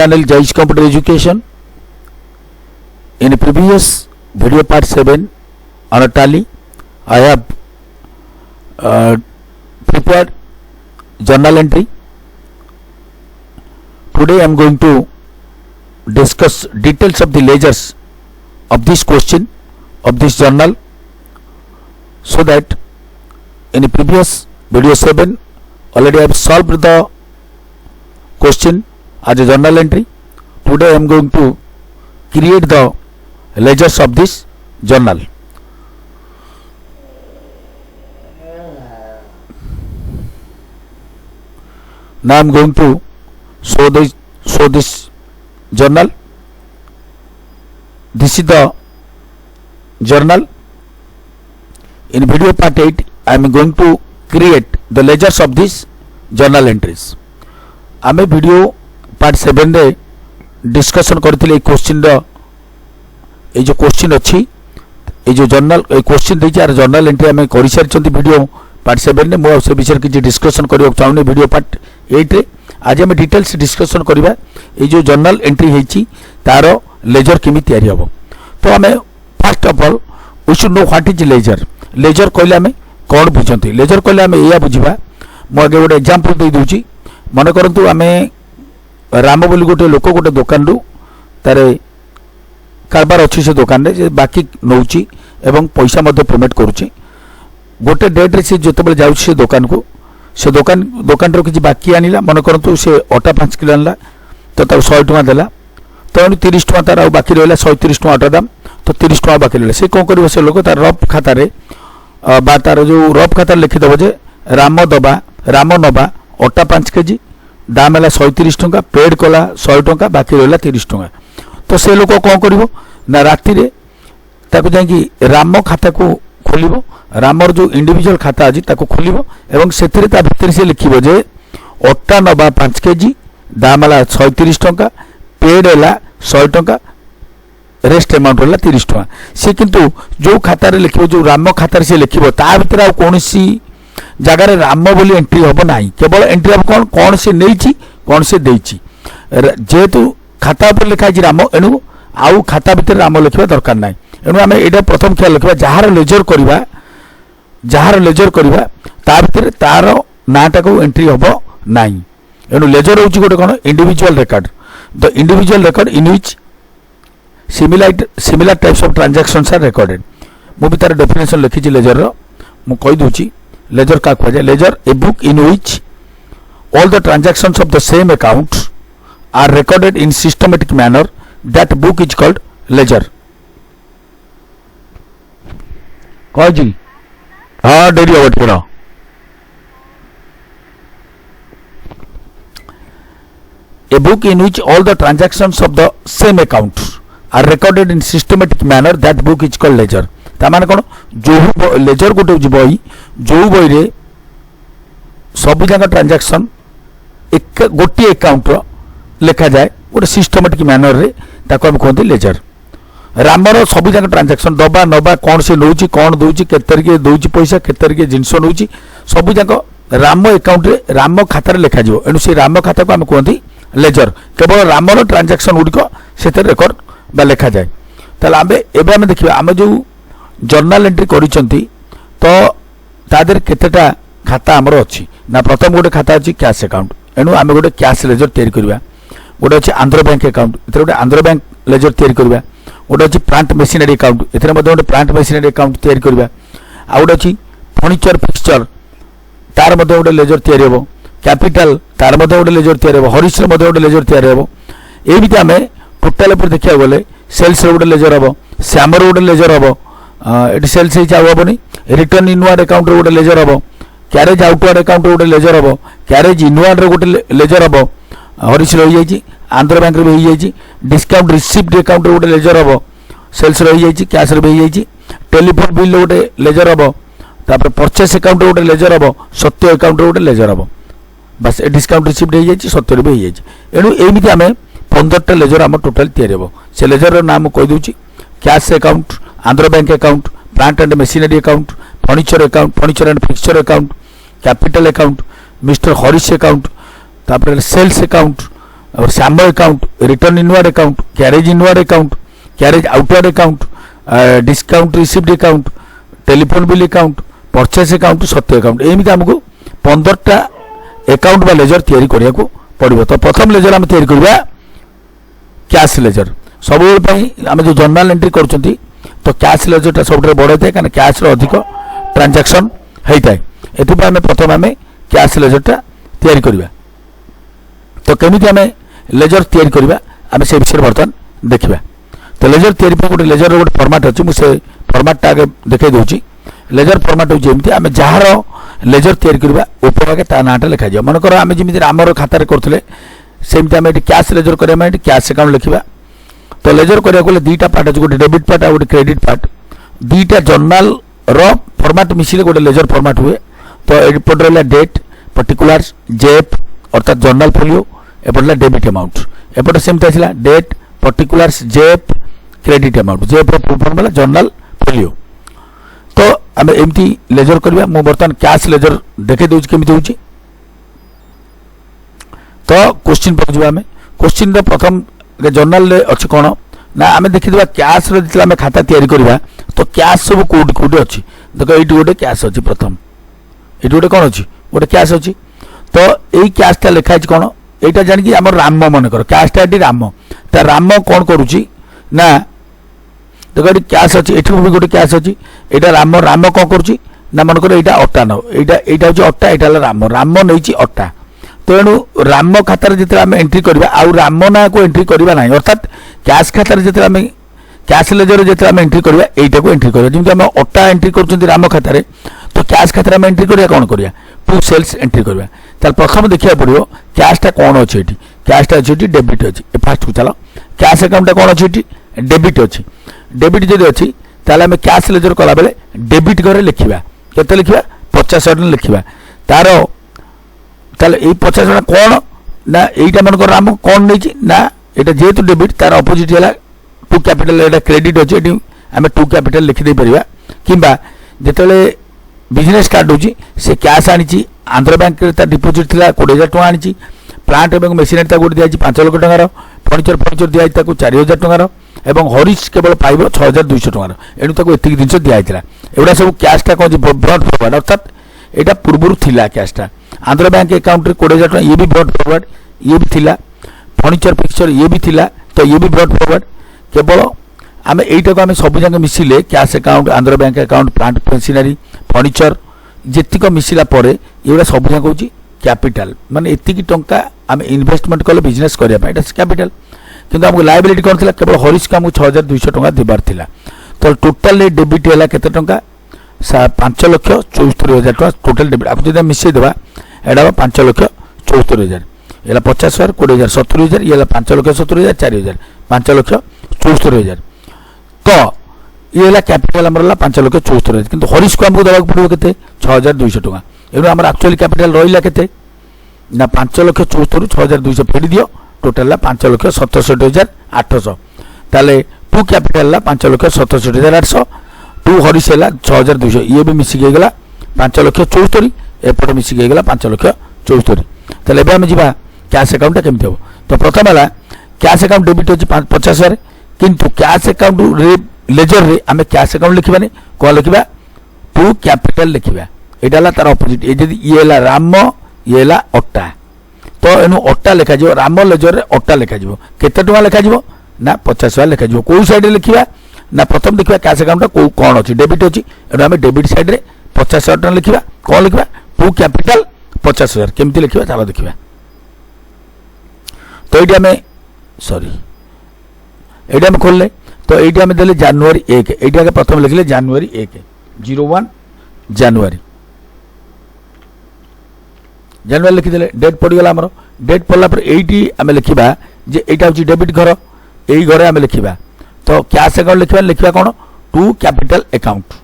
channel Jai's Computer Education. In a previous video part 7 on a tally, I have prepared journal entry. Today I am going to discuss details of the ledgers of this question of this journal, so that in the previous video 7 already I have solved the question as a journal entry. Today I am going to create the ledgers of this journal. Now I am going to show this journal. This is the journal. In video part 8 I am going to create the ledgers of this journal entries. आमे video part 7 रे discussion करथिले question रो ए जो question अछि ए जो journal ए question दै यार journal entry आमे करि सारचंती वीडियो पार्ट 7 रे मो से विषय कि डिस्कशन करियो चाहूनी वीडियो पार्ट 8 रे आज आमे डिटेल्स डिस्कशन करबा ए जो जर्नल एंट्री हेची तारो लेजर केमि तयारी हबो. तो आमे first of all we should know what is ledger. Ledger कहले आमे कोन बुझंती. लेजर कहले आमे एया बुझिबा. मो आगे गोटे एग्जांपल दे दूची. मन करंतु आमे राम बोली गोटे लोक गोटे दुकान रु तारे कारबार अच्छी से दुकान रे बाकी नौची एवं पैसा मध्य पेमेंट करूची. गोटे डेट रे से जतबे जाउची से दुकान को से दुकान रो किछि बाकी आनिला. मन करंतु से अटा 5 किलो आनला तो ता 100 टका देला. तो 30 टका तार बाकी रहला 130 टका अटा दाम. तो 30 टका बाकी रहला. से कोन करिवो से लोक तार रफ खाता रे बा तार जो रफ खाता लिखि दबो जे राम नबा अटा 5 केजी दाम है 130 टका. पेड कला 100 टका बाकी रहा 30 टका. तो से लोक कौन कर ना राति जाकि राम खाता को खोल रामर जो इंडिविजुअल खाता अच्छी खोल एवं से भितर से लिखो जे अटा नबा 5 केजी दाम है 130 टका पेड है 100 टका रेस्ट अमाउंट है 30 टका. सी किंतु जो खातार लिखो जो राम खातार से लिखो ता भीतर आ कौन जगार राम बोली एंट्री हम ना. केवल एंट्री हम कौन कौन से नहीं कौन से देची जेहेतु खाता पर लिखाई राम एणु आउ खाता भितर राम लिखा दरकार ना. एणु आम यहाँ प्रथम ख्याल रखा जार लेजर करवा ता भीतर तार नाटा को एंट्री हम ना. एणु लेजर हूँ गोटे कौन individual record. The individual record in which similar types of transactions are recorded. मुझे तार डेफिनेशन लिखी लेजर रो मु कहि दूची. लेजर का कहा ledger a book in which all the transactions of the same account are recorded in systematic manner. That book is called ledger. कह जी हाँ dairy हो थोड़ा. A book in which all the transactions of the same account are recorded in systematic manner. That book is called ledger. तामाने कौन जो laser गोटे बही जो बही रे सब जाक ट्रांजैक्शन एक गोटे अकाउंट लिखा जाए गोटे सिस्टमेटिक मैनर रे ताको हम कहते लेजर. रामर सब जाक ट्रांजैक्शन दबा नबा कौन से नौची कौन दौची के तरीके दौची पैसा के तरीके जिनस नौची सब जाक राम अकाउंट रे राम खाता लिखा जाव. एणु से राम खाता को हम कहते लेजर. केवल रामर ट्रांजैक्शन गुड़िक से रेकर्ड बा लिखा जाए. ताले आम देखिए आम जो जर्नल एंट्री करिसंती तो तादर केतेटा खाता हमर अछि ना. प्रथम गोटे खाता अछि कैश अकाउंट. एनु आमे गोटे कैश लेजर तयारी करबा. गोटे अछि आंध्र बैंक अकाउंट एथरे गोटे आंध्र बैंक लेजर तयारी करबा. गोटे अछि प्लांट मशीनरी अकाउंट एथरे मध्ये गोटे प्लांट मशीनरी अकाउंट तयारी करबा. आ गोटे अछि फर्नीचर फिक्सचर तार मध्ये गोटे लेजर तयारी हेबो. कैपिटल तार मध्ये गोटे लेजर तयारी हेबो. हरिश मध्ये गोटे लेजर तयारी हेबो. एबिति आमे टोटल पर देखिया गले सेल्स रे गोटे लेजर हेबो. सैमर गोटे लेजर हेबो. ये सेल्स हेनी. रिटर्न इनवार्ड अकाउंट रे गोटे लेजर हम. क्यारेज आउटवार्ड अकाउंट रे गोटे लेजर हम. क्यारेज इनवार्ड रे गोटे लेजर हम. हरिश रही जाइए. आंध्र बैंक रे भी हो जाइए. डिस्काउंट रिसीव्ड अकाउंट रे गोटे लेजर हम. सेल्स रही जाइए. कैश रे भी हो जाइए. टेलीफोन बिल गोटे लेजर हम. तापर परचेस अकाउंट रे गोटे लेजर हम. सत्य अकाउंट रे गोटे लेजर हम. बस डिस्काउंट रिसीव्ड हो जाइए. सत्य रे भी हो जाइए. एणु एमिति आमे 15टा लेजर हम टोटल तैयारी हम. से लेजर रो नाम कहि दूची. Cash account Andhra bank account plant and machinery account furniture and fixture account capital account mister Harish account तापर सेल्स अकाउंट और सामो account, return inward account, carriage inward account, carriage outward account, discount received account, telephone bill account, purchase account, Satya account, एमती आमको 15टा account बा laser तैयारी करिया को पड़िबो। तो प्रथम लेजर आम तैयारी करबा कैश लेजर। सब आम जो जर्नल एंट्री करछंती तो कैश लेजरटा सब बड़ थाए कारण कैश रो अधिक ट्रांजैक्शन होता है। एथिपाई आम प्रथम आम कैश लेजरटा तैयारी करबा। तो केमिति आम लेजर तैयारी करबा आम से विषय बर्तमान देखिबा। तो लेजर तैयारी पर गोटे लेजर गोटे फॉर्मेट अच्छी मुझे फॉर्मेटा आगे देखई दूची। लेजर फॉर्मेट होची एमती आम जार लेजर तैयारी करबा ऊपर आगे ता नाटा लिखा जाय। मनकर आम जमी आमर खाता करथिले सेमती आम ये कैश लेजर करबा ये कैश अकाउंट लिखा। तो लेजर करिया को दुईटा पार्ट अच्छे गोटे डेबिट पार्ट और गोटे क्रेडिट पार्ट। दुईटा जर्नल रो फॉर्मेट मिसिले गोटे लेजर फॉर्मेट हुए। तो एपट रहा डेट पर्टिकुलर्स जेएफ अर्थात जर्नल फोलियो, एपट डेबिट अमाउंट, एपट सेमती आसला date particulars JF credit amount, JF full form वाला जर्नल फोलियो। तो आम एमती लेजर करबा। मु बर्तमान कैश लेजर देखे दूची केमिति होची। तो क्वेश्चन पर जब आम क्वेश्चन रो प्रथम जर्नल अच्छी कौन ना आम देखीदा कैश आम खाता तैयारी करवा। तो कैश सब कौट कौटे अच्छी देख ये गोटे कैश अच्छी प्रथम ये गोटे कौन अच्छी गोटे कैश अच्छी। तो यही कैशटा लिखाई कौन यहाँ जानिकी आम राम मनकर कैशटा ये राम ता राम कौन करुच्ची ना देख ये कैश अच्छी ये भी गोटे कैश अच्छी यहाँ राम राम कौन करुच्ची ना मनकर यहाँ अटा न यहाँ हूँ अटा यहाँ राम राम नहीं अटा। तेणु राम खातार जिते आम एंट्री करवा आउ राम ना को एंट्री करवा ना अर्थात कैश खातार जिते आम कैश लेजर जिते आम एंट्री करवा यहीटा को एंट्री करवा। जमी आम अटा एंट्री कर राम खातार तो कैश खातार आम एंट्री करवा कौन करवा टू सेल्स एंट्री करवा। ताल प्रथम देखा पड़ो कैशटा कौन अच्छे ये कैशटा अच्छे डेबिट अच्छी फास्ट को चलो कैश अकाउंटा कौन अच्छे ये डेबिट अच्छी। डेबिट जब अच्छी ताल आम कैश लेजर कला बेले डेबिट घरे लिखा के लिखा 50 लिखा तार ताले ये 50 कौन ना यहीटा मन राम कौन नहीं ना यहाँ जेहेतु डेबिट तार अपोजिट है टू कैपिटल यहाँ क्रेडिट अच्छे ये आम टू कैपिटल लिखिदे पारिबा। किंबा जिते बिजनेस कार्ड होची से कैश आनी आंध्र बैंक डिपोजिट था 20,000 टଙ୍କା आनी प्लांट और मेसीनरी गोटे दिखाई 5 लाख टकार फर्निचर दिखाई 4,000 टकार एवं हरीश केवल पाइब 6,200 टकार एणु एतिक जिन दिखाई एगुड़ा सब कैशटा कौन ब्रॉड फॉरवर्ड अर्थात यहाँ पूर्व थिला कैशटा आंध्र बैंक अकाउंट रे 20,000 टଙ୍କା ये भी ब्रॉड फॉरवर्ड ये भी थिला फर्निचर पिक्चर ये भी थिला तो ये भी ब्रॉड फॉरवर्ड केवल आम यहीटा को आम सब जगह मिसिले cash account Andhra bank account plant machinery furniture जेतिक मिसिला परे ये सब जगह हूँ कैपिटल माने एतिकी टंका आम इन्वेस्टमेंट कले बिजनेस करने कैपिटल। किंतु आमको लायबिलिटी कौन थी केवल हरीश को आमको 6,200 टଙ୍କା देवार थिला। तो टोटाल डेबिट है केते टंका 5,74,000 टଙ୍କା टोटाल डेबिट आपको जब मिसई देवा एटा 5,74,000 ये 50,000 20,000 70,000 ये 5,70,000 4,000 5,74,000। तो ये कैपिटल आमर 5,74,000 किंतु हरीश को आमको देवाक पड़ो के 6,200 टଙ୍କା एवं आम एक्चुअली कैपिटल रहा के ना 5,74,000 6,200 फेरी दियो टोटाल 5,67,800 ताले टू कैपिटल 5,67,800 टू हरीश है 6,200 ये भी मिसिक गला 5,74,000 एपटे मिसिक गला 5,74,000। ताले एबे हम जिबा कैश अकाउंट केमती हो। तो प्रथम है कैश अकाउंट डेबिट होची 50,000 किंतु कैश अकाउंट लेजर रे आम कैश अकाउंट लिखबानी कौन लिखा टू कैपिटल लिखा यहाँ तार अपोजिट ये राम ये अटा। तो एनु अटा लिखा राम लेजर रे अटा लिखा केते टଙ୍କା लिखा ना 50,000 लिखा कौ साइड लिखा ना प्रथम देखा कैश अकाउंट कौन अच्छी डेबिट अच्छी एनु आम डेबिट साइड रे 50,000 टଙ୍କା लिखा कौन लिखा टू कैपिटल 50,000 केमती लिखा चलो देखा। तो ये आम सॉरी ये आम खोलने तो ये आम देले जनवरी 1 ये प्रथम लिखले जनवरी 1 01 जनवरी जनवरी लिखिदे डेट पड़गला आमर डेट पड़ला पर एटी आम लिखा जे यहाँ हूँ डेबिट घर यही घरे आम लिखा। तो कैश अकाउंट लिखा लिखा कौन to capital account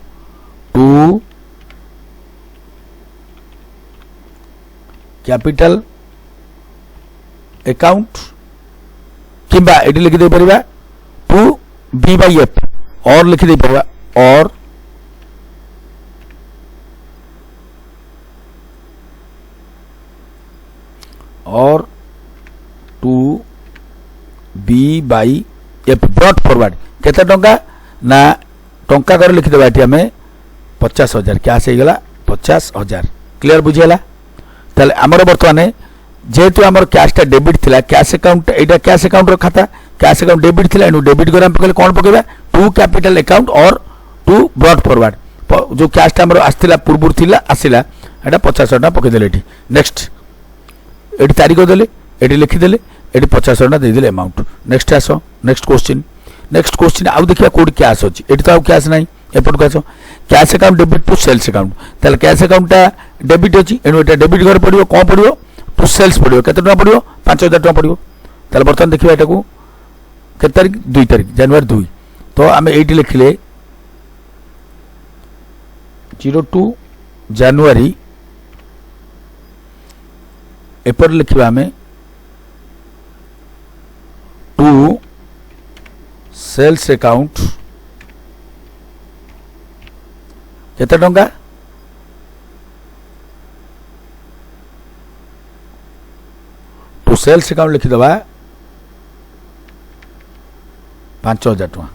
to capital account किंबा ये लिखिदे पारिबा टू बी बाई एफ और लिखिदे पारिबा और to B by F brought forward केते टंका ना टंका कर लिखिदेबा एटी आम 50,000 कैश हो गला 50,000 क्लियर बुझीगला ताले आमर बर्तमान जेहेतु आमर कैशटा डेबिट थिला कैश अकाउंट एटा कैश अकाउंट रो खाता कैश अकाउंट डेबिट थिला एनु डेबिट कर हम पकले कोन पकेबा टू कैपिटल अकाउंट और टू ब्रॉड फॉरवर्ड जो कैशटा आमर आस्थिला पूर्व थिला आसिला एटा 50,000 टका पके देले एटी नेक्स्ट एटी तारीख देले एटी लिखि देले एटी 50,000 टका दे देले अमाउंट नेक्स्ट आसो नेक्स्ट क्वेश्चन आउ देखिया कोड कैश अछि एटी तो आउ कैश नाही एपट आसो cash account debit to sales account ताले कैश अकाउंटटा डेबिट अछि एनु एटा डेबिट कर पड़ियो कोन पड़ियो टू सेल्स पड़ियो केते टका पड़ियो 5,000 टका पड़ियो ताले बर्तन देखिबा एटा को केते तारीख 2 तारीख जनवरी 2 तो आमे एटी लिखिले 02 जनवरी एपर लिखिबा आमे टू सेल्स अकाउंट केते टंका टू सेल्स अकाउंट लिखिदेबा 5,000 टका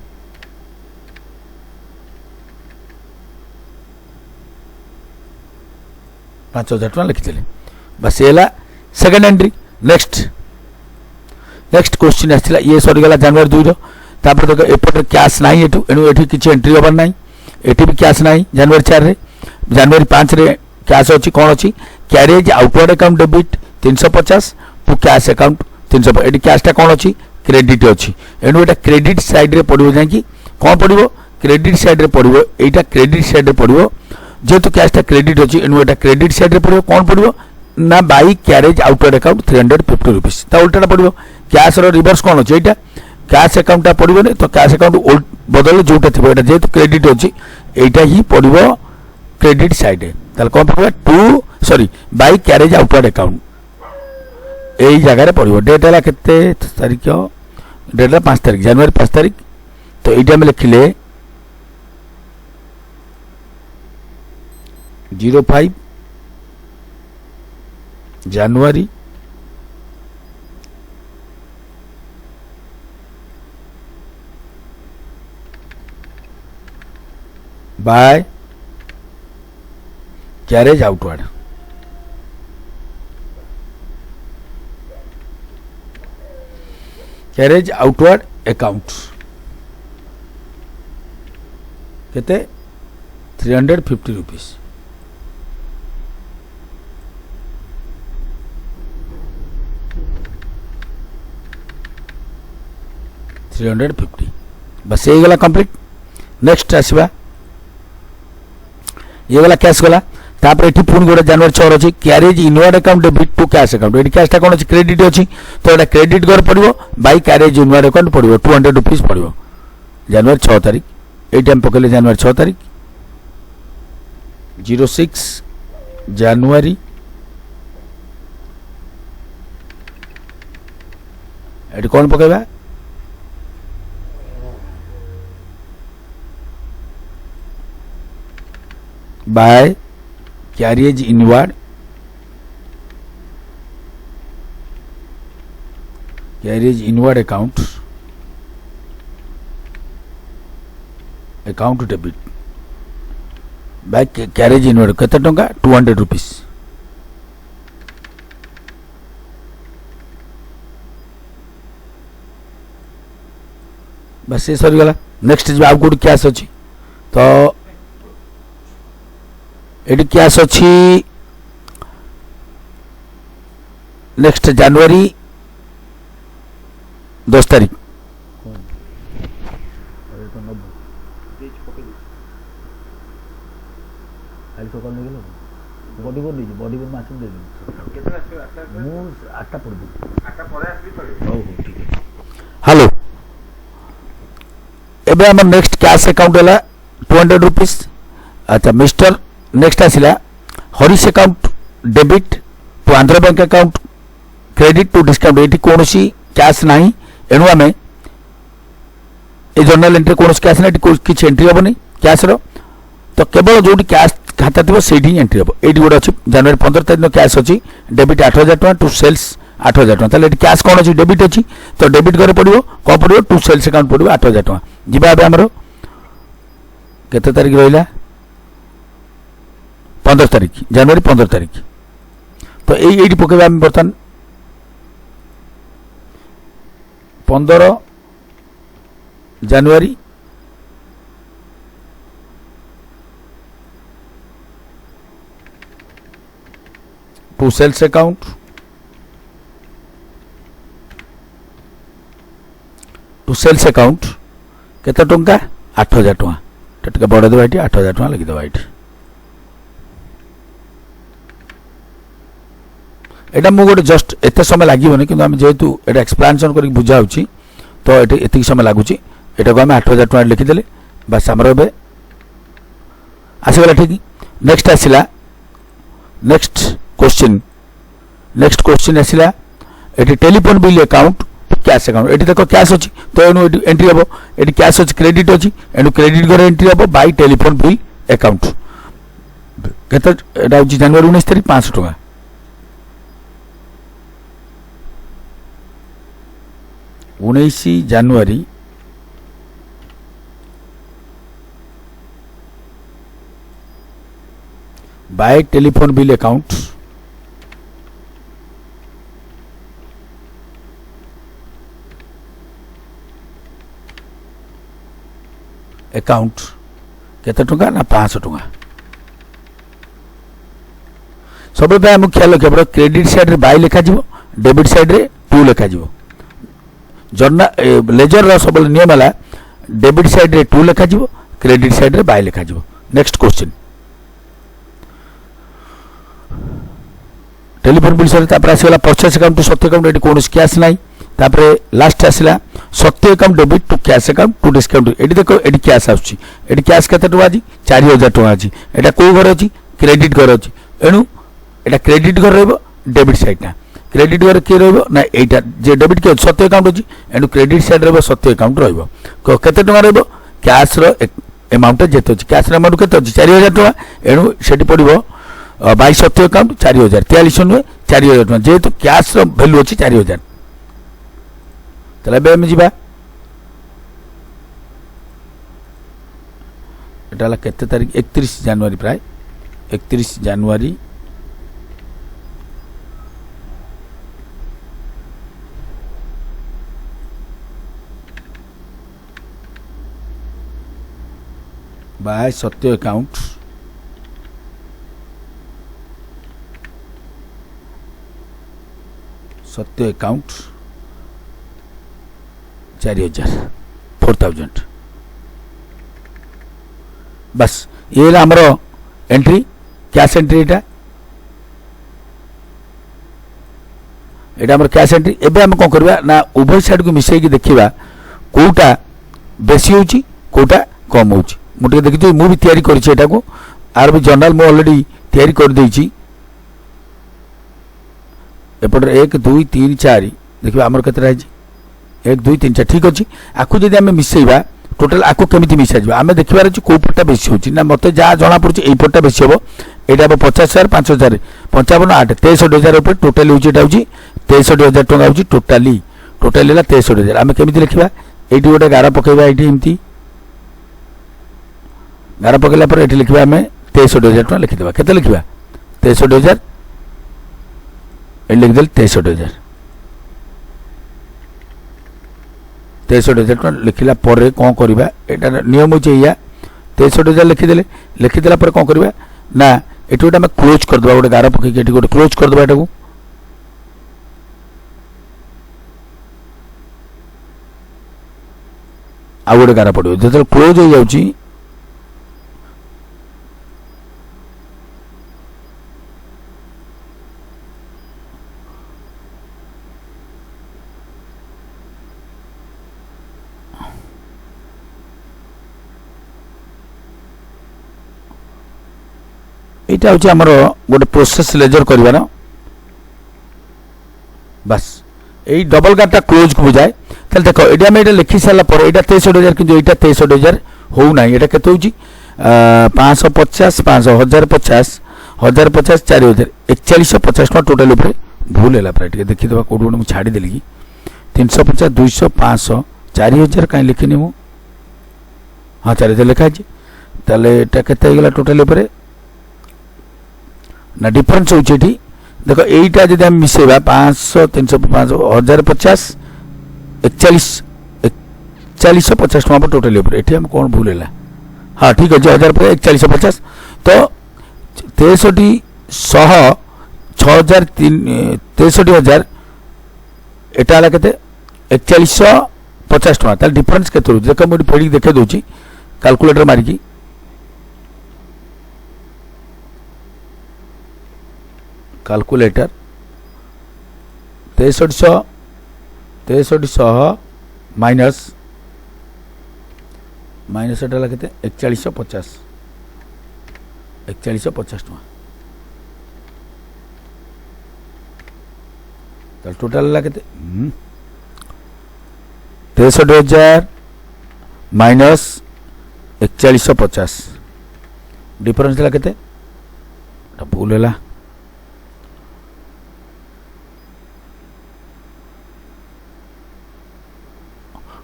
5,000 टका लिखिदेले बस ये सेकेंड एंट्री नेक्स्ट क्वेश्चन आसला ये सरीगला जनवरी 2 रो तापर देखो एपटे कैश नाही एठू एनु एठी किछि एंट्री होबार नाही एठी भी कैश नाही जनवरी 4 रे जनवरी 5 रे कैश अछि कोन अछि carriage outward account debit 350 to cash account 300 एठी कैशटा कोन अछि क्रेडिट अछि एनु एटा क्रेडिट साइड रे पडिबो जाकी कोन पडिबो क्रेडिट साइड रे पडिबो एटा क्रेडिट साइड रे पडिबो जेतु कैशटा क्रेडिट अछि एनु एटा क्रेडिट साइड रे पडिबो कोन पडिबो ना by carriage outward account 350 rupees ता उल्टाटा पडिबो कैश रो रिवर्स कोन अछि एटा कैश अकाउंट टा पडिबो ने तो कैश अकाउंट बदल जोटा थिबो एटा जेतु क्रेडिट अछि एटा ही पडिबो क्रेडिट साइड रे ताल कोन पडिबो to sorry by carriage outward account एई जगह रे पडिबो डेट हला केते तारीख डेट 5 तारीख जनवरी 5 तारीख तो एटा में लिखिले 05 जनवरी बाय कैरेज आउटवर्ड अकाउंट केते 350 रुपीस बस ये गला कंप्लीट नेक्स्ट आसवा ये गला कैश गला तापर एठी पुन गोटे जनवरी 6 अछि carriage inward account debit to cash account एठी कैशटा कोन अछि क्रेडिट अछि तो एटा क्रेडिट कर पड़िबो बाय कैरेज इनवर्ड अकाउंट पड़िबो 200 रुपीस पड़िबो जनवरी 6 तारीख एई टाइम पकले जनवरी 6 तारीख 06 जनवरी एठी कोन पकेबा by carriage inward account debit by carriage inward केते टंका 200 रुपीस बस ये सरी गला नेक्स्ट जो आउ कोड कैश अछि तो एडी कैश अछि नेक्स्ट जनवरी 10 तारीख हेलो एबे हमर नेक्स्ट कैश अकाउंट हला 200 रुपीस अच्छा मिस्टर नेक्स्ट आसिला Harish account debit to Andhra bank account credit to discount एठी कोनोसी कैश नाही एनु आमे ए जर्नल एंट्री कोनोसी कैश नाही किछ एंट्री होबनी कैश रो तो केवल जोटी कैश खाता थिबो सेठी एंट्री होबो एठी गोड अछि जनवरी 15 तारिख कैश अछि डेबिट 8,000 टका टू सेल्स 8000 टका ताले कैश कौन अच्छी डेबिट अच्छी तो डेबिट करे पड़ो कौन पड़ो टू सेल्स अकाउंट पड़ो 8000 टका जी आमर केते तारीख रहा 15 तारीख जनवरी 15 तारीख तो ये पकेबा आम बर्तमान 15 जनवरी टू सेल्स अकाउंट केते टंका 8000 टका बड़ देवा ये 8000 टका लिखिदेवा ये एटा मु गोटे जस्ट एते समय लागोनी कि आम जेहेतु एटा एक्सप्लानेसन कर बुझा तो ये समय लगुच एटा को आम 8000 टका लिखिदेले बस आमर ए आसगला ठीक नेक्स्ट आसला नेक्स्ट क्वेश्चन आसला ये telephone bill account cash account ये देखो कैश अच्छी तो एंट्री हम ये कैश अच्छी क्रेडिट अच्छी एणु क्रेडिट घर एंट्री हम बाय टेलीफोन बिल अकाउंट केते जनवरी 19 तारीख 500 टका जनवरी बाय टेलीफोन बिल अकाउंट केते टंका ना 500 टंका सब आम ख्याल रखा क्रेडिट साइड रे बाय लिखा डेबिट साइड रे टू लिखा जर्नल लेजर सब नियम है डेबिट साइड रे टू लिखा क्रेडिट साइड रे बाय लिखा next question telephone bill sir आसगला purchase account to Satya account ये कौन कैश ना लास्ट आसला Satya account debit to cash account to discount ये देखो ये कैश आसुची ये कैश केते टका आज 4000 टका आज एटा को घर अच्छी क्रेडिट घर अच्छी एणु एटा क्रेडिट घर रहिबो डेबिट साइड ना क्रेडिट घर किए रहिबो ना एटा जे डेबिट के सत्य अकाउंट अच्छी एणु क्रेडिट साइड रहिबो सत्य अकाउंट रहिबो केते टका रहिबो कैश रो अमाउंट जेते अच्छी कैश अमाउंट केते अच्छी 4000 टका एणु सेठी पड़िबो बाय सत्य अकाउंट 4000 43 नुहे 4000 टका जेहेतु कैश रो वैल्यू अच्छी 4000 तले आम जा एटा केते तारीख 31 जनवरी प्राय 31 जनवरी बाय सत्य अकाउंट सत्य अकाउंट 4000 बस ये आमर एंट्री कैश एंट्री यहाँ आम कैश एंट्री एवं आम कौन करवा ना उभय साइड को मिसई देखा कौटा बेसी होची कौटा कम होची मुझे देखी मुझे तैयारी करा को आर भी जर्नल मुझे अलरेडी तैयारी कर देछि एपटे 1 2 3 4 देखिए आमर केतरा है 1 2 3 4 ठीक अच्छे आपको जब आम मिसेबा टोटाल आपको केमी मिसा जाए आम देखार अच्छे कौ पटा बेसी होची ना मत जहाँ जना पड़ी यही पटा बेसी हम यहाँ 50,000 5,000 55 8 63,000 उपर टोटाली हूँ 63,000 टका हूँ टोटाली टोटाली है 63,000 आम केमी लिखा ये गोटे गार पकेबा ये एमती गार पकड़ा पर ये लिखा आम 63,000 टका लिखिदेवा केते लिखा 63,000 ये लिखिदेल 63,000 63,000 टका लिखला पर कौन करवा यहाँ नियम होची या 63,000 लिखिदेले लिखिदेला पर कौन करवा ना ये गोटे आम क्लोज करदे गोटे गार पकई ये गोटे क्लोज करदे यहाँ आउ गोटे गार पड़ो जो क्लोज हो जाऊँगी यहाँ हूँ आमर गोटे प्रोसेस लेजर कर बस यही डबल गार्टा क्लोज को बुझाए ताल देख ये आम ये लिखि सारापर यहाँ 63,000 कि यहाँ 63,000 होना यहाँ के 550 500 1050 1050 4000 4150 टका टोटाल भूल है प्राय टे देखीदे कौट गोटे मुझे छाड़देली कि 350 200 500 4000 कहीं लिखिनी मु हाँ 4000 लिखाई ताले के टोटाल ना डिफरेन्स होची देख यहीटा जब आम मिसेबा 500 300 500 1050 4150 टका टोटाल ये आम कौन भूल है हाँ ठीक अच्छे 4150 तो 6300 63,000 एटा के 4150 टका ताल डिफरेन्स के देख मुझे फेड़ी देखे दूसरी कैलकुलेटर मारिकी कैलकुलेटर 6300 माइनस एटा के 4150 टका टोटाल के 63,000 माइनस 4150 डिफरेन्स के भूल है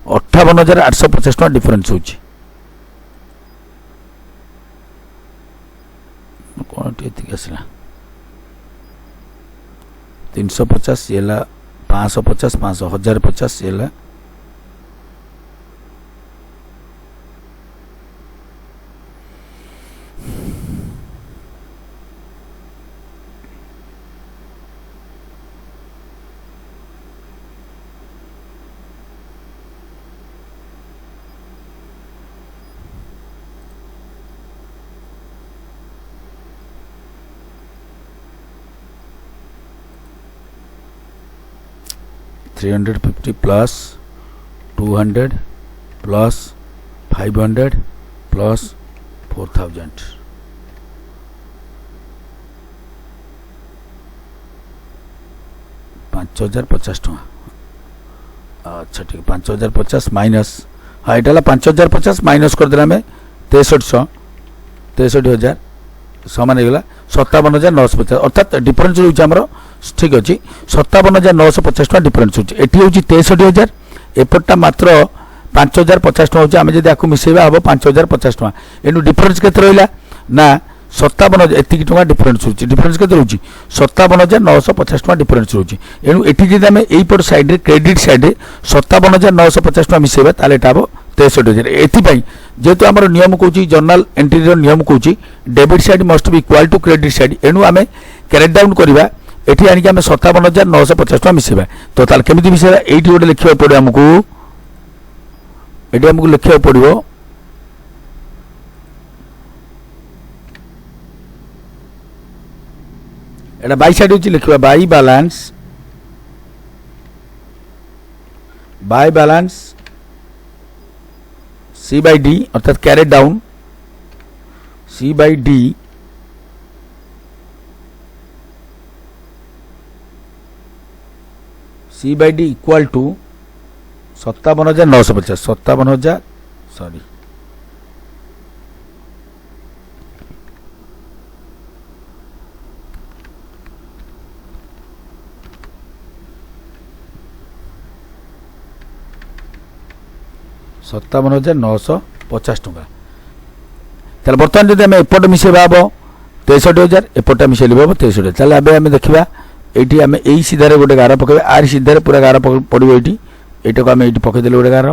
58,850 टका डिफरेन्स हो कौन आसला 350 ये 550 500 1050 ये 350 plus 200 plus 500 plus 4000 5050 टका अच्छा ठीक 5050 माइनस हाँ यहाँ 5050 माइनस करदे आम 63,000 सामान होगा 57,950 अर्थात डिफरेन्स रोचे आमर ठीक अच्छे 57,950 टका डिफरेन्स होती हूँ 63,000 एपटा मात्र 5,050 टका होची आम जब आपको मिसेबा हम 5,050 टका एनु डिफरेन्स केते रहिला ना 57,000 एतिक टका डिफरेन्स होची डिफरेन्स केते होची 57,950 टका डिफरेन्स होची एनु एठी जदि आम एइपट साइड रे क्रेडिट साइड रे 57,950 टका मिसेबा ताले एटा हम 63,000 एथिपाई जेहेतु आम नियम कौच जर्नाल एंट्री नियम कौच debit side must be equal to credit side एणु आम कैरेट डाउन करवा एठी आनिक आम 57,950 टका मिसेबा तो ताल केमिति मिसेबा एठी गोटे लिखिबा पड़े हमकु एठी हमकु लिखिबा पड़िबो एटा बाई साइड होची लिखिबा by balance C by D अर्थात carried down C by D equal to 57,950 57,000 sorry ₹57,950 टका बर्तमान जब आम एपट मिसेबा हम 63,000 एपटा मिसेल हम 63,000 ताले आम देखा ये आम यही सीधार गोटे गार पकड़ आर सीधार पूरा गार पड़ो ये को आम ये पकईदे गोटे गार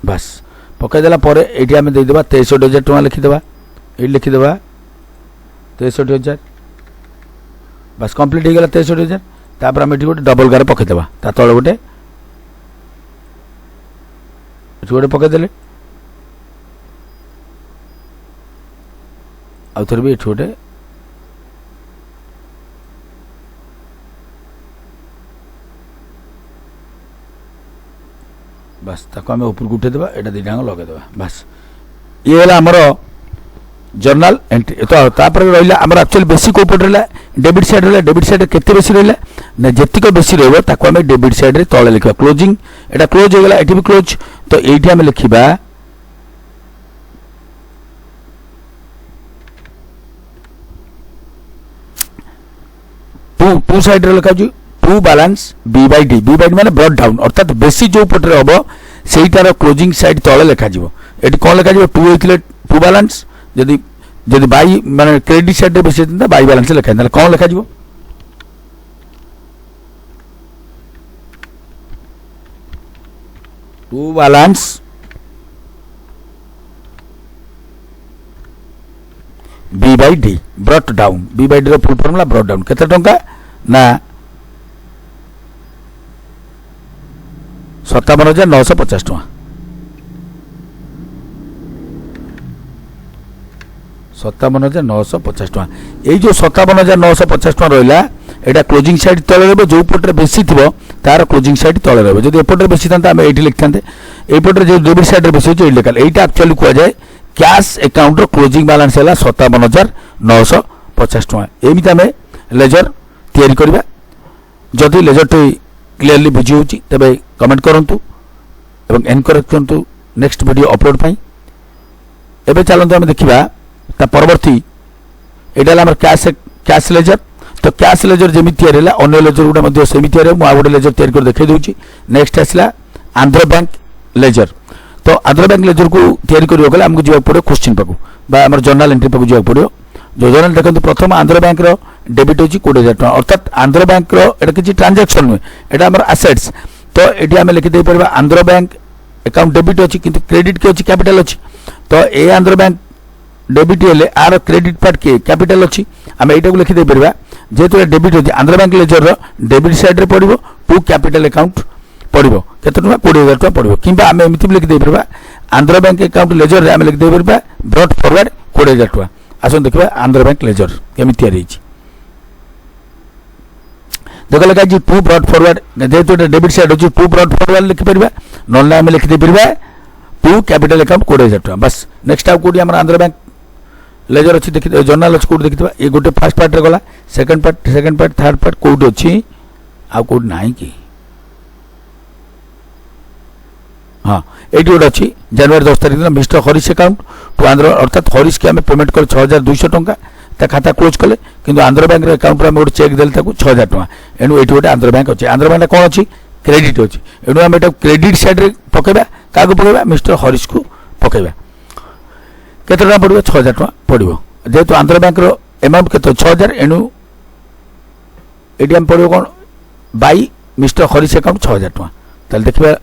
बास पकईदेला ये आम देदेबा 63,000 टका लिखिदेबा ये लिखिदेबा 63,000 बास कंप्लीट हो गला 63,000 तापर आम ये गोटे डबल गार पकईदेबा ता तले गोटे गोटे पकईदे आउ थे भी ये गोटे बास ताको आम ऊपर उठेदेबा एटा दुईटा लगेदेबा बास ये आमर जर्नाल एंट्री तो तापर रहा आम एक्चुअली बेसी कौ पटे रहा डेबिट साइड रहा डेबिट साइड केते बेसी रहा ना जेतिक बेसी रहा आम डेबिट साइड रे तले लिखा क्लोजिंग एटा क्लोज हो गला एटी भी क्लोज तो ये आम लिखा टू साइड रे लिखा to balance B by D माने ब्रॉट डाउन अर्थात बेसी जो पटरे हबो सेइटार क्लोजिंग साइड तळे लिखा जिवो एटी कोन लिखा जिवो टू होइतिले टू बैलेंस जदि जदि बाई माने क्रेडिट साइड रे बेसी त बाई बैलेंस लिखा देला कोन लिखा जिवो to balance B by D brought down B by D रो फुल फॉर्मूला ब्रॉट डाउन केते टंका ना 57,950 टका 57,950 टका ए जो 57,950 टका रहला एटा क्लोजिंग साइड तळे रहबो जो पटरे बेसी थिबो तार क्लोजिंग साइड तळे रहबो जदि एपटरे बेसी थांता हम एठी लिखथांते एपटरे जो डेबिट साइड रे बेसी होचे एठी लिखल एटा एक्चुअली कुआ जाय कैश अकाउंट रो क्लोजिंग बैलेंस है 57,950 टका एमिति आमे लेजर तैयारी करबा जदि लेजर टे क्लियरली बुझी होची तबे कमेंट करंतु एवं एनकरेज करंतु नेक्स्ट वीडियो अपलोड पई एबे चलंतु हम देखिबा ता परवर्ती एडाला हमर कैश लेजर तो कैश लेजर जेमि तैयारी हला अन्य लेजर गुडा मध्ये सेमि तैयारी मु आ गुडा लेजर तैयारी कर देखाइ दोची नेक्स्ट आसला आंध्र बैंक लेजर तो आंध्र बैंक लेजर को तैयारी करियो गले हमकु जिवा पड़ो क्वेश्चन पाकू बा हमर जर्नल एंट्री पाकू जिवा पड़ो जो जर्नल देखंतु प्रथम आंध्र बैंक रो डेबिट होची 20,000 टका अर्थात आंध्र बैंक रो एटा किछि ट्रांजैक्शन नुय एटा हमर एसेट्स तो एटी हम लिखि दे परबा आंध्र बैंक अकाउंट डेबिट होची किंतु क्रेडिट के होची कैपिटल होची तो ए आंध्र बैंक डेबिट हेले आर क्रेडिट पार्ट के कैपिटल होची हम एटा को लिखि दे परबा जेतु डेबिट होची आंध्र बैंक लेजर रो डेबिट साइड रे पड़िबो टू कैपिटल अकाउंट पड़िबो केते टका 20,000 टका पड़िबो किंबा हम एमिति लिखि दे परबा आंध्र बैंक अकाउंट लेजर रे हम लिखि दे परबा ब्रॉट फॉरवर्ड 20,000 टका आसन देखबा आंध्र बैंक लेजर केमि तैयारी छि देख लगा जी टू ब्रॉड फॉरवर्ड जेतु डेबिट साइड होची टू ब्रॉड फॉरवर्ड लिखि परबा नॉन हम लिखि दे परबा टू कैपिटल अकाउंट 20,000 टका बस नेक्स्ट आउ कोडी हमर आंध्र बैंक लेजर अछि देखि जर्नल अछि कोड देखितबा ए गोटे फर्स्ट पार्ट रे गला second part third part code अछि आ कोड नाही की हाँ ये गोटे अच्छी जनवरी 10 तारिख दिन mister Harish account to Andhra अर्थात हरीश के आम पेमेंट कर 6,200 टका ता खाता क्लोज कले किंतु आंध्र बैंक अकाउंट आम गोटे चेक देले 6,000 टका एणु ये गोटे आंध्र बैंक अच्छे आंध्र बैंक कौन अच्छी क्रेडिट अच्छी एणु आम क्रेडिट साइड रे पकेबा क्या पकेबा मिस्टर हरीश को पकेबा केते टका पड़ो 6,000 टका पड़ो जेहेतु आंध्र बैंक रो अमाउंट केते 6,000 एणु एटीएम पड़ो कौन बाई मिस्टर हरीश अकाउंट 6,000 टका ताल देखिबा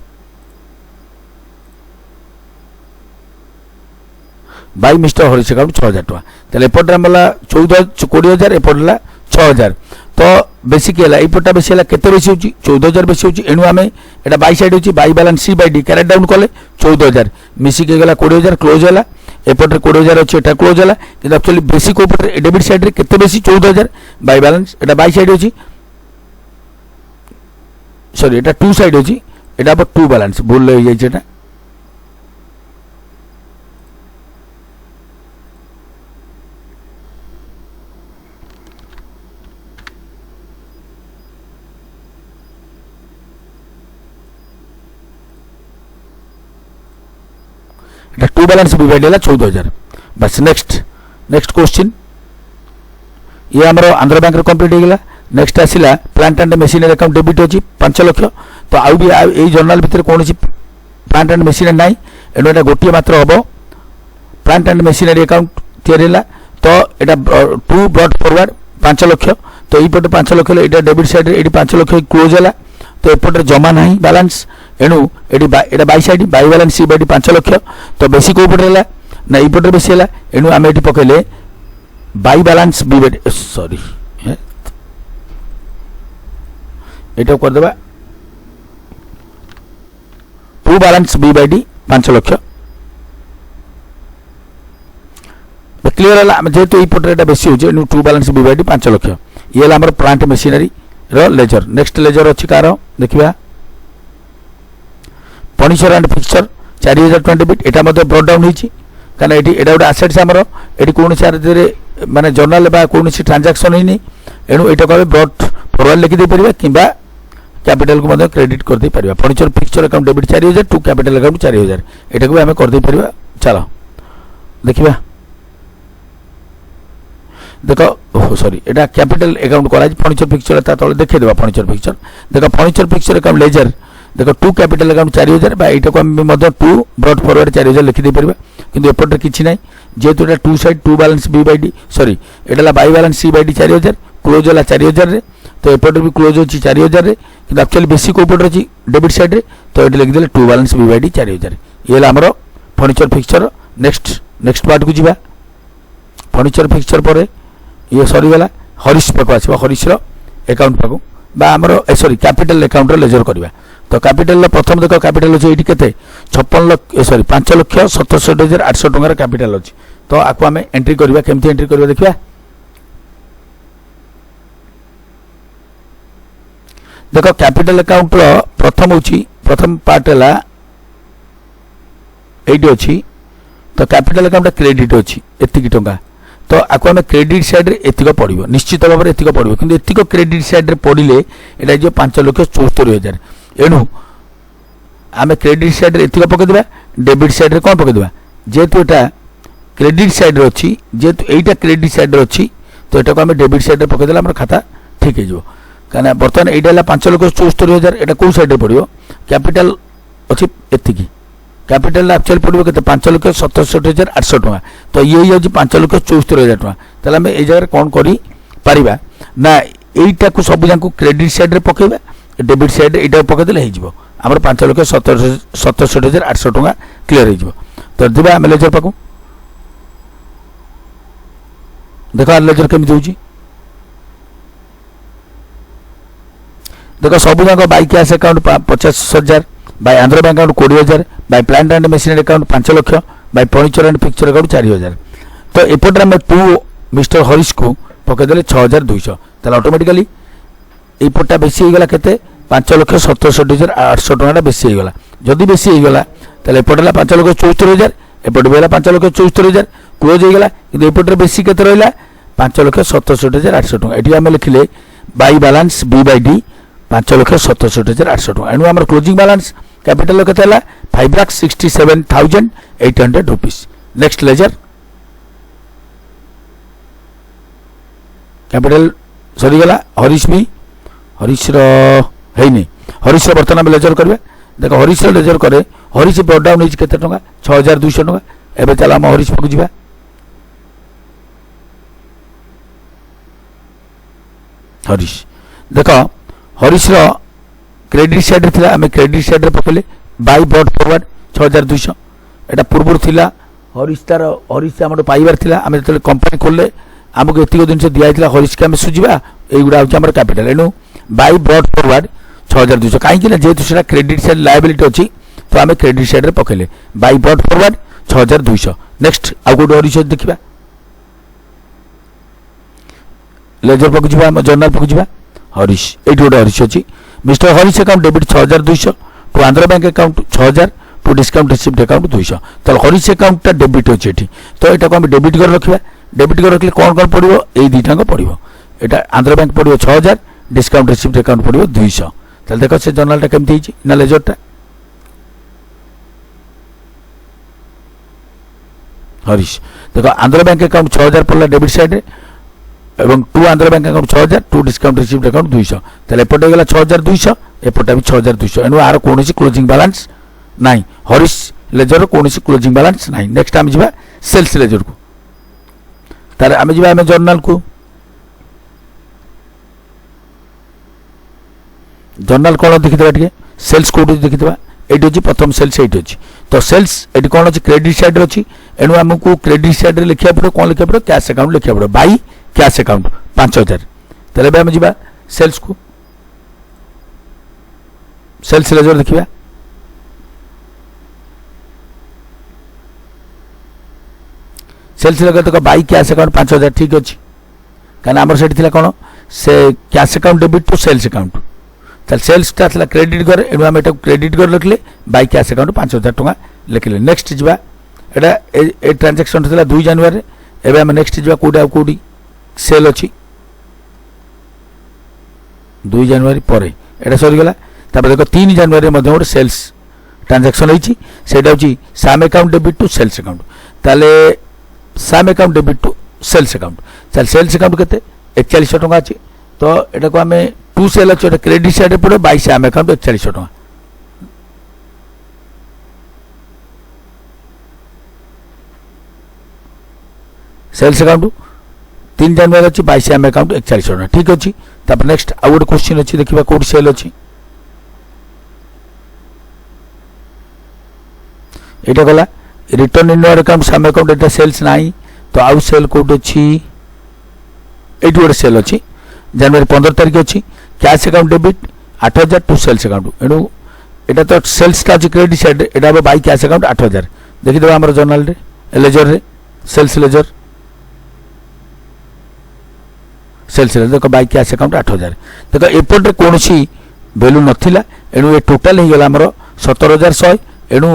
बाई मिस्टर हरीश अकाउंट 6,000 टका ताले एपट हमला 20,000 एपटला 6,000 तो बेसिक है एपटा बेसी है केते बेसी होची 14,000 बेसी होची एणु आमे एटा बाई साइड होची by balance C by D carried down कले 14,000 मिसी के गला 20,000 क्लोज होला एपटे 20,000 अछि एटा क्लोज होला कि एक्चुअली बेसिक ऊपर डेबिट साइड रे केते बेसी 14,000 by balance Etah by side होची सॉरी एटा टू साइड होची एटा अब टू बैलेंस भूल ले जाई एटा टू बैलेंस डिवाइड है 14,000 बस नेक्स्ट क्वेश्चन ये आमर आंध्र बैंक कंप्लीट हो गला नेक्स्ट आसिला plant and machinery account debit होची 5 लाख तो आउ भी ए जर्नल भीतर कौन प्लांट एंड मशीनरी नाइ एनो एटा गोटिए मात्र हबो प्लांट एंड मशीनरी अकाउंट तैयारीला तो एटा टू ब्रॉट फॉरवर्ड 5 लाख तो ई पटे 5 लाख एटा डेबिट साइड रे एटी 5 लाख क्लोज होला तो एपटे जमा नाही बैलेंस एणु एटा by side by balance C by 5 lakh तो बेसी को पटे हला ना ई पटे बेसी हला एणु आमे एटी पकेले by balance B by sorry एटा कर देबा to balance B by D 5 lakh clear हला जेतु ई पटे एटा बेसी होजे एणु to balance B by D 5 lakh ये हला हमर प्लांट मशीनरी रो लेजर नेक्स्ट लेजर अछि कार देखिबा फर्नीचर एंड फिक्सचर 4,000 टका डेबिट एटा मध्ये ब्रॉट डाउन हिची काना एटी एटा गोटे एसेट्स हमरो एटी कोन सारे रे माने जर्नल बा कोन सी ट्रांजैक्शन हिनी एनु एटा को ब्रॉट फॉरवर्ड लिखि दे परिबा किबा कैपिटल को मध्ये क्रेडिट कर दे परिबा furniture fixture account debit 4,000 to capital account 4,000 एटा को हमें कर दे परिबा चलो देखिबा देख सॉरी एटा कैपिटल अकाउंट करा फर्नीचर पिक्चर ता तले देखे देबा फर्नीचर पिक्चर देख फर्नीचर पिक्चर अकाउंट लेजर देख टू कैपिटल अकाउंट 4000 बा एटा को हम मध्य टू ब्रॉड फॉरवर्ड 4000 लिखि दे परबा किंतु एपटे किछि नै जेतु एटा to side to balance B by D sorry एटाला by balance C by D 4000 close होला 4000 रे तो एपटे भी क्लोज होची 4000 रे किंतु एक्चुअली बेसी को पट रची डेबिट साइड रे तो एटा लिखि देले to balance B by D 4000 ये ला हमरो फर्नीचर पिक्चर नेक्स्ट पार्ट को जीवा फर्नीचर पिक्चर पर ये सरी गला हरीश पाक आसबा हरीश रो अकाउंट पाक बा हमरो सॉरी कैपिटल अकाउंट रे लेजर करबा तो कैपिटल ला प्रथम देखो कैपिटल अछि एठी केते 56 लाख सॉरी 5,67,800 टंका रे कैपिटल अछि तो आको हमें एंट्री करबा केमती एंट्री करबा देखिबा देखो कैपिटल अकाउंट रो प्रथम पार्ट ला एठी अछि तो कैपिटल अकाउंट क्रेडिट अछि एतिकी टंका तो आको हमें क्रेडिट साइड रे एतिको पड़िबो निश्चित भाव में एतिको पड़िबो किंतु एतिको क्रेडिट साइड रे पड़िले एटा जे 5,74,000 एनु आमे क्रेडिट साइड रे एतिको पके देबा डेबिट साइड रे कोन पके देबा जेतु एटा क्रेडिट साइड रे अछि जेतु एटा क्रेडिट साइड रे अछि तो एटा को हमें डेबिट साइड रे पके देला हमर खाता ठीक हे जो काना बर्तन एटा ला 5,74,000 एटा को साइड रे पड़िबो कैपिटल अछि एतिकी कैपिटल एक्चुअली पड़ो के 5,67,800 टका तो ये हो 5,74,000 टका ताले हमें ए जगह कौन करी पारिबा ना एटा को सब जाको क्रेडिट साइड रे पकेबा डेबिट साइड रे एटा पके देले हे जिवो हमर 5,67,800 टका क्लियर हे जिवो तो दिबा हम लेजर पाकू देखो लेजर केम जोची देखो सब जाको by cash account 50,000 by Andhra bank account 20,000 by plant and machinery account 5 lakh by furniture and picture account 4,000 तो एपटर हम टू मिस्टर हरीश को पके देले 6,200 तले ऑटोमेटिकली एपटा बेसी हे गला केते 5,67,800 टका बेसी हे गला जदी बेसी हे गला तले एपटला 5,74,000 एपट बेला 5,74,000 क्लोज हे गला किंतु एपटर बेसी केते रहला 5,67,800 टका एठी हम लिखिले by balance B by D 5,67,800 टका एनु हमर क्लोजिंग बैलेंस कैपिटल केते हला 5,67,800 रुपीस नेक्स्ट लेजर कैपिटल सरी गला हरीश रो है नहीं हरीश रो बर्तन में लेजर करबे देखो हरीश रो लेजर करे हरीश ब्रॉड डाउन इज केते टका 6,200 टका एबे चला हम हरीश पक जिबा हरीश देखो हरीश रो क्रेडिट साइड रे थिला हमें क्रेडिट साइड रे पकले बाय ब्रॉड फॉरवर्ड 6,200 एटा पूर्व थिला हरीश हमर पाइबार थिला हमें जते कंपनी खोलले हमको एतिको दिन से दिया थिला हरीश के हमें सुजिबा एगुडा होछ हमर कैपिटल एनु बाय ब्रॉड फॉरवर्ड 6,200 काई कि ना जेतु सेटा क्रेडिट साइड लायबिलिटी अछि तो हमें क्रेडिट साइड रे पकले बाय ब्रॉड फॉरवर्ड 6,200 नेक्स्ट आ गुड हरीश देखिबा लेजर पक जिबा हम जर्नल पक जिबा हरीश एटी गोटे हरीश अच्छी mister Harish account debit 6,200 to Andhra bank account 6,000 to discount received account 200 तो हरीश अकाउंट टा डेबिट अच्छी एठी तो एटा को हम डेबिट कर रखिबा डेबिट कर रखले कौन पड़िबो एई दुटांग पड़िबो एटा आंध्र बैंक पड़िबो 6,000 डिस्काउंट रिसीव्ड अकाउंट पड़िबो 200 तल देखो से जर्नल टा केमथि हिची ना लेजर टा हरीश देखो आंध्र बैंक अकाउंट 6,000 पड़ला डेबिट साइड रे एवं to Andhra bank account 6,000 to discount received account 200 तले एपटे गेला 6,200 एपटा भी 6,200 एनु आर कोनोसी क्लोजिंग बैलेंस नाही हरीश लेजर कोनोसी क्लोजिंग बैलेंस नाही नेक्स्ट हम जिबा सेल्स लेजर को तारे हम जिबा हम जर्नल को जर्नल कोन देखितबा टिके सेल्स कोड देखितबा एटी अछि प्रथम सेल्स एटी अछि तो सेल्स एटी कोन अछि क्रेडिट साइड रे अछि एनु हमकु क्रेडिट साइड रे लिखिया पड़ो कोन लिखिया पड़ो कैश अकाउंट लिखिया पड़ो बाई कैश अकाउंट 5,000 तले बे हम जिबा सेल्स को सेल्स लेजर देखिबा सेल्स लेजर तक बाई कैश अकाउंट 5,000 ठीक अछि काना हमर सेठी थिला कोन से cash account debit to sales account तल सेल्स ता थिला क्रेडिट कर एनु हम एटा क्रेडिट कर लिखले बाई कैश अकाउंट 5,000 टका लिखले नेक्स्ट जिबा एटा ए ट्रांजैक्शन थिला 2 जनवरी एबे हम नेक्स्ट जिबा कोडी सेल अच्छी 2 जनवरी पर एटा सरी गला तापर देखो 3 जनवरी मध्ये गोटे सेल्स ट्रांजैक्शन होईची सेटा होची Sam account debit to sales account ताले Sam account debit to sales account चल सेल्स अकाउंट केते 4100 टका अछि तो एटा को हमें टू सेल अछि एटा क्रेडिट साइड रे पड़े 22 साम अकाउंट 4100 टका सेल्स अकाउंट 3 जनवरी अछि 22 साम अकाउंट 4100 टका ठीक अछि तब नेक्स्ट आ गुड क्वेश्चन अछि देखिबा कोड सेल अछि एटा गला रिटर्न इनवर्ड अकाउंट साम अकाउंट एटा सेल्स नाही तो आउ सेल कोड अछि एटी गोटे सेल अच्छी जनवरी 15 तारीख अच्छी cash account debit 8000 to sales account एणु एटा तो सेल्स का अच्छी क्रेडिट साइड एटा हम बाई कैश अकाउंट 8000 देखिदेव आम जर्नाल रे लेजर रे सेल्स लेजर देखो बाई कैश अकाउंट 8000 देखो एपटे कौन भैल्यू नाला एणु ये टोटाल हो गला आमर 17100 एणु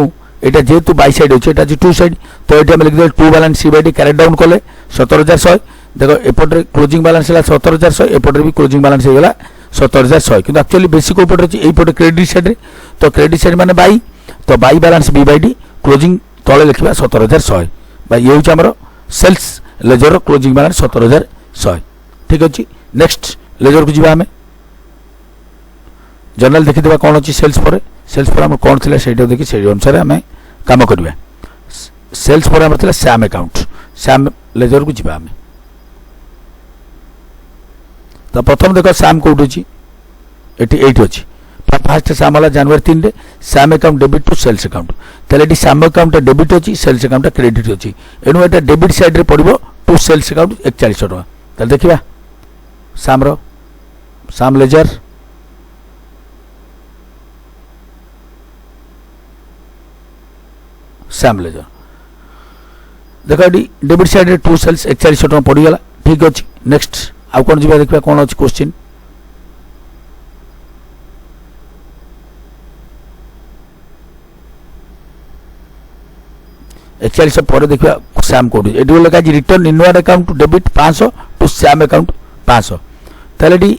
एटा जेहेतु बाई साइड अच्छे एटा टू साइड तो ये लिखिदे to balance C by D carry down कले 17100 देखो एपटे क्लोजिंग बैलेंस है 17100 एपटे भी क्लोजिंग बैलेंस हो गला 17100 किंतु एक्चुअली बेसी को पटे अछि एपटे क्रेडिट साइड रे तो क्रेडिट साइड माने बाई तो by balance B by D closing तळे लिखिबा 17100 बाई ये होछ हमरो सेल्स लेजर क्लोजिंग बैलेंस 17100 ठीक अछि नेक्स्ट लेजर को जिबा हमें जर्नल देखि देबा कोन अछि सेल्स पर हम कोन थिला सेटा देखि सेही अनुसार हमें काम करबा सेल्स पर हमर थिला सैम अकाउंट सैम लेजर को जिबा हमें तो प्रथम देख सैम कौट अच्छी एट अच्छी फास्ट सैम वाला जनवरी 3 रे Sam account debit to sales account ताले एटी सैम अकाउंट डेबिट अच्छी सेल्स अकाउंट क्रेडिट अच्छी एणु एटा डेबिट साइड रे पड़िबो टू सेल्स अकाउंट 4100 टका ताले देखिबा सैम रो सैम लेजर सैम लेजर देखो एटी डेबिट साइड रे टू सेल्स 4100 टका पड़ी गला ठीक अछि नेक्स्ट आउ कौन जी देखा कौन अच्छी क्वेश्चन एक्चुअली सब पर देखा सैम कोड ये लिखा return inward account to debit 500 to Sam account 500 ताले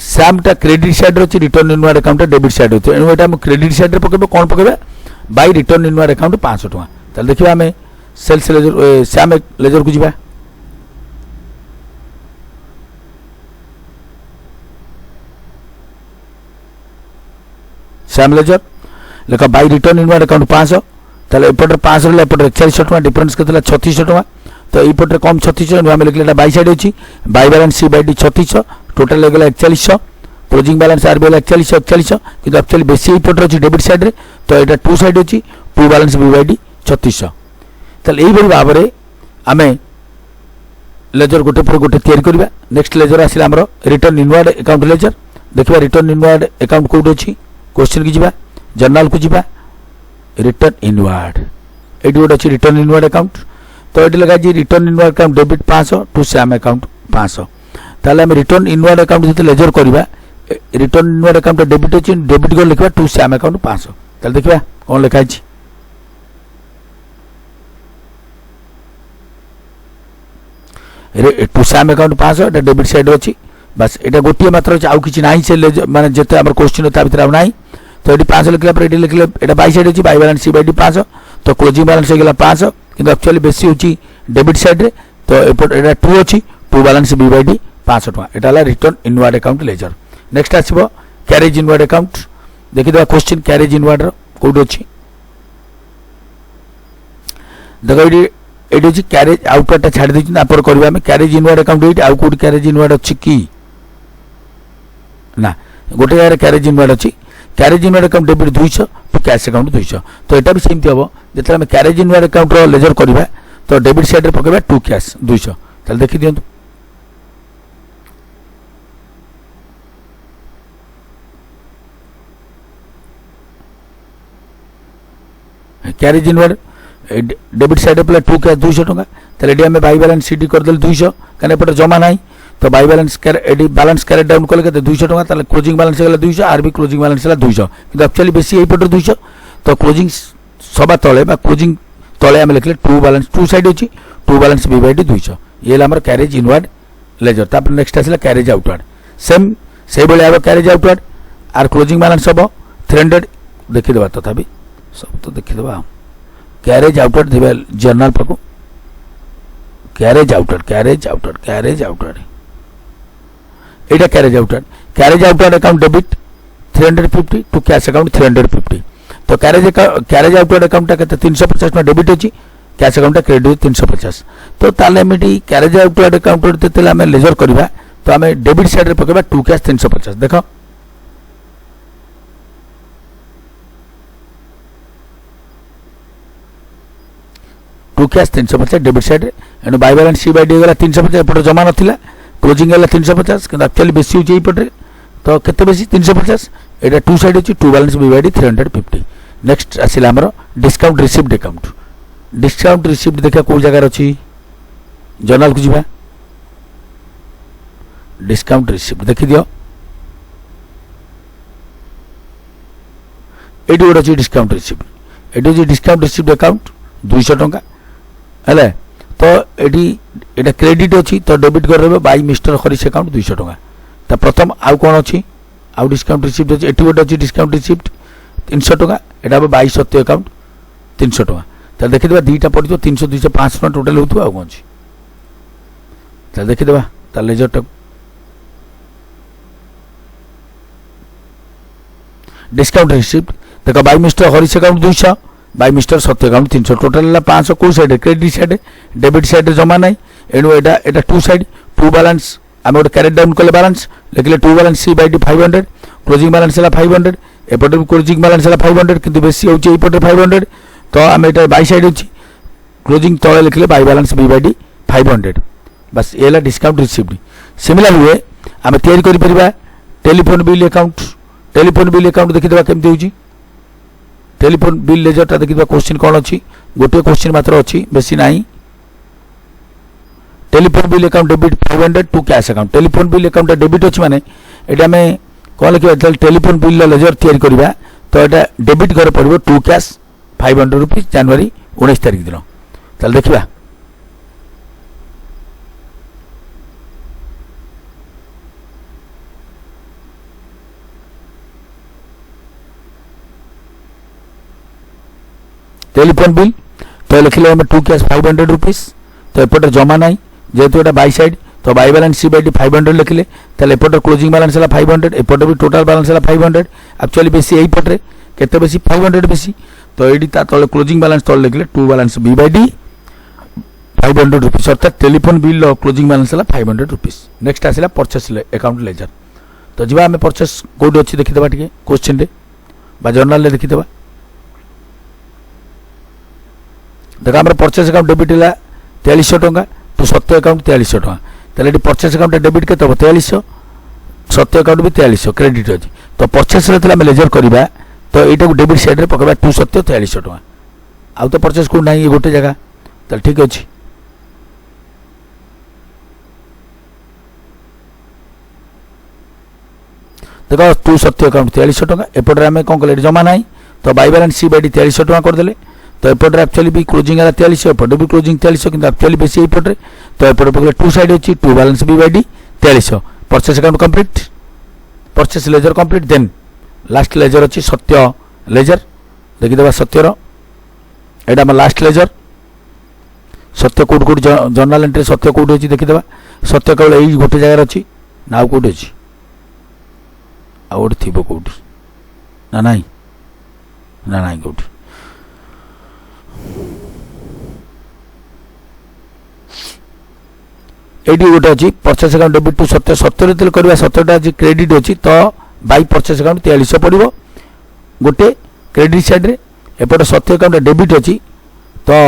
सैम टा क्रेडिट साइड रे return inward account debit side होते एनु एटा हम क्रेडिट साइड रे पकेबो कोन पकेबा बाय रिटर्न इनवर्ड अकाउंट 500 टका ताले देखिबा हमें सेल्स लेजर सैम लेजर को जिबा सैम लेजर लेखा बाई रिटर्न इनवर्ड अकाउंट 500 ताले एपटर 500 ले एपटर 4100 टका डिफरेंस केतला 3600 टका तो एपटर कम 3600 हम लिखले बाई साइड अछि by balance C by D 3600 total लगला 4100 क्लोजिंग बैलेंस आर बेला 4100 किंतु एक्चुअली बेसी एपटर अछि डेबिट साइड रे तो एटा टू साइड अछि to balance B by D 3600 ताले एई बड़ी भाबरे हमें लेजर गोटे पर गोटे तैयार करबा नेक्स्ट लेजर आसिला हमरो रिटर्न इनवर्ड अकाउंट लेजर देखबा रिटर्न इनवर्ड अकाउंट कोड अछि क्वेश्चन की जीवा जर्नल को जीवा रिटर्न इनवर्ड एटी गोटे अच्छी रिटर्न इनवर्ड अकाउंट तो ये लगा जी return inward account debit 500 to Sam account 500 ताले हम रिटर्न इनवर्ड अकाउंट जते लेजर करबा रिटर्न इनवर्ड अकाउंट डेबिट अछि डेबिट को लिखबा टू सैम अकाउंट 500 ताले देखबा कोन लिखा अछि रे to Sam account 500 Etah debit side अछि बस एटा गोटिए मात्र आउ किछि नाही से माने जते हमर क्वेश्चन ता भीतर नाही तो एटी 500 लिखला पर एटी लिखले एटा बाई साइड अछि by balance C by D 500 तो क्लोजिंग बैलेंस हो गेला 500 किंतु एक्चुअली बेसी होची डेबिट साइड रे तो एपट एटा 2 अछि to balance B by D 500 टका एटा ला return inward account ledger next आसीबो कैरेज इनवर्ड अकाउंट देखि देबा क्वेश्चन कैरेज इनवर्ड रो कोड अछि देखो एटी अछि कैरेज आउटपुट छाड़ दैछि ना पर करबा हम कैरेज इनवर्ड अकाउंट एटी आउ कोड कैरेज इनवर्ड अछि की ना गोटे यार कैरेज इनवर्ड अछि carriage inward account debit 200 to cash account 200 तो एटा भी सेमती हबो जेते हम कैरेज इनवर्ड अकाउंट रो लेजर करबा तो डेबिट साइड रे पकेबा टू कैश 200 चल देखि दियंतु कैरेज इनवर्ड डेबिट साइड पे टू कैश 200 टका तले एडी हम बाई बैलेंस सीडी कर देल 200 कने पटे जमा नाही तो बाई बैलेंस एडी बैलेंस कैरेट डाउन कले के 200 टका ताले क्लोजिंग बैलेंस गेला 200 आर भी क्लोजिंग बैलेंस गेला 200 किंतु एक्चुअली बेसी एई पटर 200 तो क्लोजिंग सभा तळे बा क्लोजिंग तळे हम लिखले टू बैलेंस टू साइड अछि to balance B by D 200 ये हमर कैरेज इनवर्ड लेजर तापर नेक्स्ट आसला कैरेज आउटवर्ड सेम से बेले आबो कैरेज आउटवर्ड आर क्लोजिंग बैलेंस हबो 300 देखि देबा तथापि सब तो देखि देबा कैरेज आउटवर्ड देबा जर्नल पको carriage outward carriage outward carriage outward এটা carriage outward account debit 350 to cash account 350 তো ক্যারেজ আউটওয়ার্ড অ্যাকাউন্টটা কেতে 350 টଙ୍କା ডেবিট ଅଛି ক্যাশ অ্যাকাউন্টটা ক্রেডিট 350 তো তাহলে আমি এটি ক্যারেজ আউটওয়ার্ড অ্যাকাউন্ট যেତେବେଳେ ଆମେ ଲେଜର କରିବା তো ଆମେ ডেবিট ସାଇଡରେ ପକେଇବା ଟୁ କ୍ୟାଶ 350 ଦେଖ टू कैश 350 डेबिट साइड एणु by balance C by D गला 350 एपटे जमा नथिला क्लोजिंग गला 350 किंतु एक्चुअली बेसी होची एपटे तो केते बेसी 350 एटा टू साइड होची to balance B by D 350 next आसिला हमरो डिस्काउंट रिसीव्ड देखा को जगह अछि जर्नल को जिबा डिस्काउंट रिसीव्ड देखि दियो एडी ओड अछि डिस्काउंट रिसीव्ड अकाउंट 200 टଙ୍କା हेले तो एटा क्रेडिट अछि तो डेबिट कर देबे बाय मिस्टर हरीश अकाउंट 200 टଙ୍କା त प्रथम आउ कोन अछि आउ डिस्काउंट रिसीव्ड अछि एटी ओड अछि डिस्काउंट रिसीव्ड 300 टଙ୍କା एटा बाय सत्य अकाउंट 300 टଙ୍କା त देखि देबा दीटा पड़ि जो 300 200 500 टଙ୍କା टोटल होतु आउ कोन अछि त देखि देबा त लेजर ट डिस्काउंट रिसीव्ड देखो by mister Harish account 200 by mister Satya account 300 total 500 को side credit side debit side जमा नहीं एणु एटा टू साइड टू बैलेंस आम गोटे कैरेट डाउन कले बैलेंस लिखले to balance C by D 500 closing balance है 500 एपटे भी क्लोजिंग बैलेंस है 500 किंतु बेसी होची एपटे 500 तो आम एटा बाय साइड होची क्लोजिंग तले लिखले by balance B by D 500 बस एला डिस्काउंट रिसीव्ड सिमिलर हुए आम तैयारी करि परिबा टेलीफोन बिल अकाउंट देखि देबा केमति होची टेलीफोन बिल लेजर ता देखिबा क्वेश्चन कोन अछि गोटे क्वेश्चन मात्र अछि बेसी नाही telephone bill account debit 500 to cash account telephone bill account debit अछि माने एटा में कोन लिखिबा टेलीफोन बिल लेजर तैयारी करबा तो एटा डेबिट करे पड़िबो टू कैश 500 रुपीस जनवरी 19 तारिख दिन चल देखिबा टेलीफोन बिल तो लिखले हम टू कैश 500 रुपीस तो एपटे जमा नहीं जेहेतु एटा बाय साइड तो by balance C by D 500 लिखले ताले एपटे क्लोजिंग बैलेंस है 500 एपटे भी टोटल बैलेंस है 500 एक्चुअली बेसी एई पटरे केते बेसी 500 बेसी तो एडी ता तले क्लोजिंग बैलेंस तले लिखले to balance B by D 500 rupees अर्थात टेलीफोन बिल क्लोजिंग बैलेंस है 500 रुपीस नेक्स्ट आसिला परचेस अकाउंट लेजर तो जिबा हमें परचेस कोड अछि देखि देबा ठीक क्वेश्चन रे बा जर्नल रे देखि देबा देखा आम परचेस अकाउंट डेबिट है 4300 टଙ୍କା टू सत्य अकाउंट 4300 टଙ୍କା ताले परचेस अकाउंट डेबिट के 4300 सत्य अकाउंट भी 4300 क्रेडिट अछि तो परचेस रे तला लेजर करबा तो एटा को डेबिट साइड रे पकबा टू सत्य 4300 टଙ୍କା आउ तो परचेस को नाही गोटे जगह तल ठीक अछि देखो टू सत्य अकाउंट 4300 टଙ୍କା एपटे आम कोन कले जमा नाही तो by balance C by D 4300 टଙ୍କା कर देले तो एपटे एक्चुअली भी क्लोजिंग है 4300 एपटे भी क्लोजिंग 4300 किंतु एक्चुअली बेसी एपटे तो एपटे पकले टू साइड अछि to balance B by D 4300 purchase account complete purchase ledger complete then last ledger अछि सत्य लेजर देखि देबा सत्य रो एटा हम last ledger Satya code journal entry Satya code अछि देखि देबा सत्य केवल एई गोटे जगह अछि नाउ कोड अछि आउट थिबो कोड ना नाही कोड एडी गोटे अच्छी परचेस अकाउंट डेबिट टू सत्य सत्तर करवा सत्यटा आज क्रेडिट अच्छी तो बाय परचेस अकाउंट 4300 पड़ो गोटे क्रेडिट साइड रे एपटे सत्य अकाउंट डेबिट अच्छी तो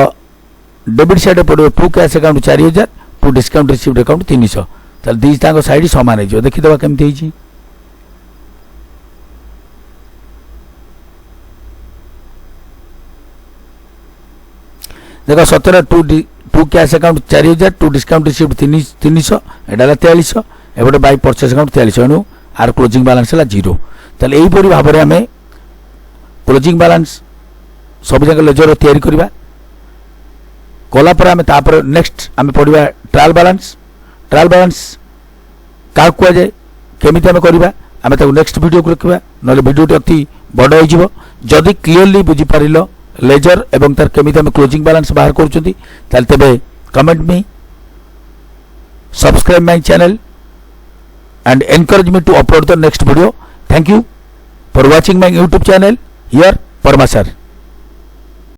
डेबिट साइड पड़ो to cash account 4000 to discount received account 300 ताल दी तांको साइड समान हो देखि देबा केमति होई देखो सत्तर to cash account 4000 to discount received 300 एटा 4300 एपटे बाय परचेस अकाउंट 4300 एनु आर क्लोजिंग बैलेंस है 0 ताले एई परि भाबरे हमें क्लोजिंग बैलेंस सब जगह लेजर तैयारी करबा कोला पर हमें तापर नेक्स्ट हमें पढ़िबा ट्रायल बैलेंस का कुआ जाय केमिति हमें करबा हमें ताको नेक्स्ट वीडियो को रखबा नले वीडियो अति बड़ होई जिवो जदी क्लियरली बुझी पारिलो लेजर एवं तार केमिति हम क्लोजिंग बैलेंस बाहर करूछंती ताल तेबे comment me subscribe my channel and encourage me to upload the next video. Thank you for watching my YouTube channel. Here Parma sir.